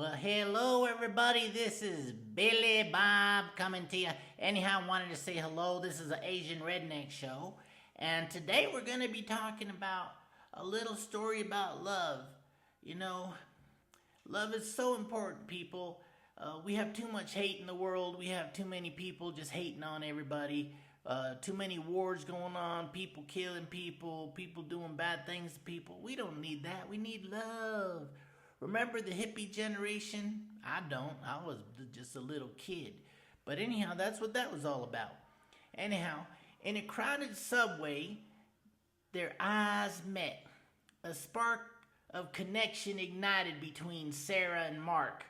Well, hello everybody. This is Billy Bob coming to you. Anyhow, I wanted to say hello. This is an Asian Redneck show. And today we're going to be talking about a little story about love. You know, love is so important, people. We have too much hate in the world. We have too many people just hating on everybody. Too many wars going on, people killing people, people doing bad things to people. We don't need that. We need love. Remember the hippie generation? I don't. I was just a little kid. But anyhow, that's what that was all about. Anyhow, in a crowded subway, their eyes met. A spark of connection ignited between Sarah and Mark,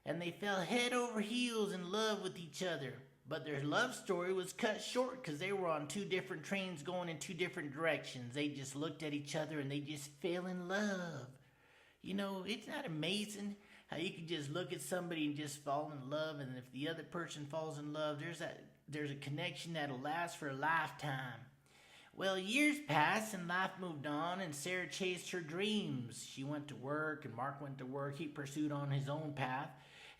and they fell head over heels in love with each other. But their love story was cut short because they were on two different trains going in two different directions. They just looked at each other and they just fell in love. You know, it's not amazing how you can just look at somebody and just fall in love, and if the other person falls in love, there's a connection that'll last for a lifetime. Well, years passed and life moved on, and Sarah chased her dreams. She went to work and Mark went to work. He pursued on his own path,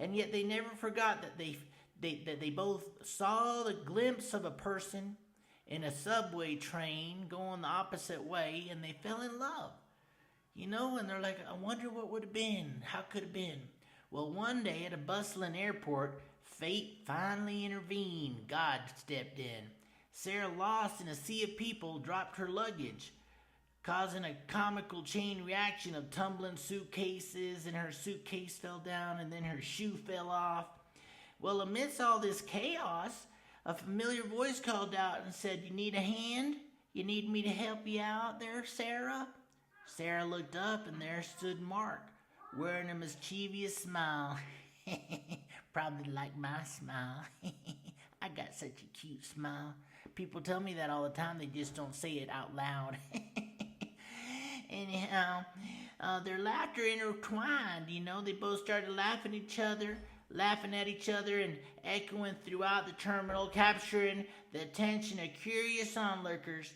and yet they never forgot that they both saw the glimpse of a person in a subway train going the opposite way, and they fell in love. You know, and they're like, I wonder what would have been. How could it have been? Well, one day at a bustling airport, fate finally intervened. God stepped in. Sarah, lost in a sea of people, dropped her luggage, causing a comical chain reaction of tumbling suitcases, and her suitcase fell down, and then her shoe fell off. Well, amidst all this chaos, a familiar voice called out and said, "You need a hand? You need me to help you out there, Sarah?" Sarah looked up, and there stood Mark, wearing a mischievous smile. Probably like my smile. I got such a cute smile. People tell me that all the time. They just don't say it out loud. Anyhow, their laughter intertwined. You know, they both started laughing at each other, and echoing throughout the terminal, capturing the attention of curious onlookers.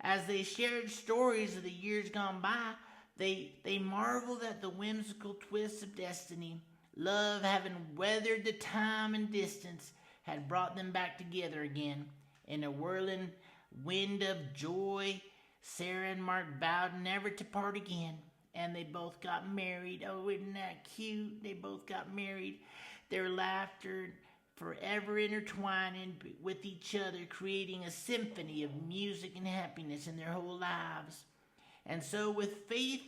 As they shared stories of the years gone by, they marveled at the whimsical twists of destiny. Love, having weathered the time and distance, had brought them back together again. In a whirling wind of joy, Sarah and Mark vowed never to part again, and they both got married. Oh, isn't that cute? They both got married. Their laughter forever intertwining with each other, creating a symphony of music and happiness in their whole lives. And so, with faith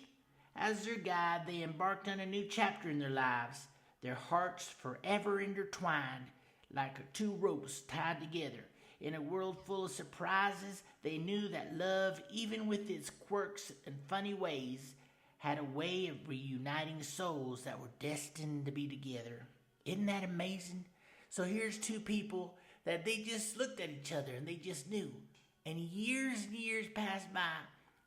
as their guide, they embarked on a new chapter in their lives, their hearts forever intertwined like two ropes tied together. In a world full of surprises, they knew that love, even with its quirks and funny ways, had a way of reuniting souls that were destined to be together. Isn't that amazing? So here's two people that they just looked at each other and they just knew. And years passed by,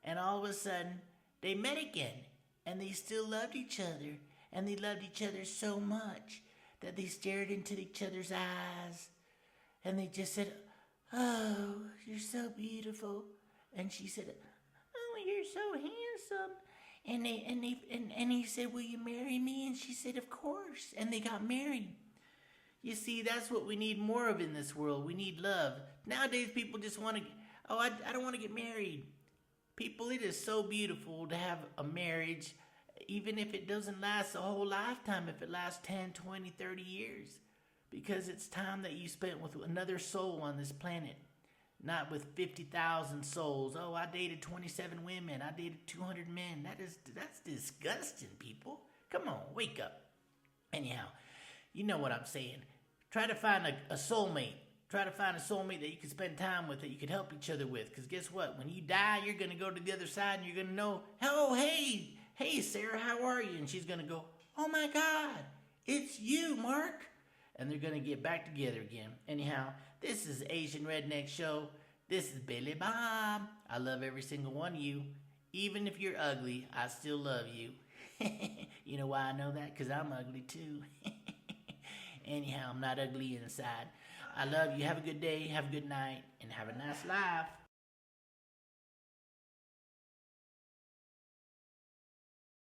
and all of a sudden they met again, and they still loved each other, and they loved each other so much that they stared into each other's eyes, and they just said, "Oh, you're so beautiful." And she said, "Oh, you're so handsome." And he said, "Will you marry me?" And she said, "Of course." And they got married. You see, that's what we need more of in this world. We need love. Nowadays, people just want to, I don't want to get married. People, it is so beautiful to have a marriage, even if it doesn't last a whole lifetime, if it lasts 10, 20, 30 years. Because it's time that you spent with another soul on this planet, not with 50,000 souls. Oh, I dated 27 women. I dated 200 men. That's disgusting, people. Come on, wake up. Anyhow, you know what I'm saying. Try to find a soulmate. Try to find a soulmate that you can spend time with, that you can help each other with. Because guess what? When you die, you're going to go to the other side and you're going to know, "Oh, hey, Sarah, how are you?" And she's going to go, "Oh my God, it's you, Mark." And they're going to get back together again. Anyhow, this is Asian Redneck Show. This is Billy Bob. I love every single one of you. Even if you're ugly, I still love you. You know why I know that? Because I'm ugly too. Anyhow, I'm not ugly inside. I love you. Have a good day. Have a good night. And have a nice life.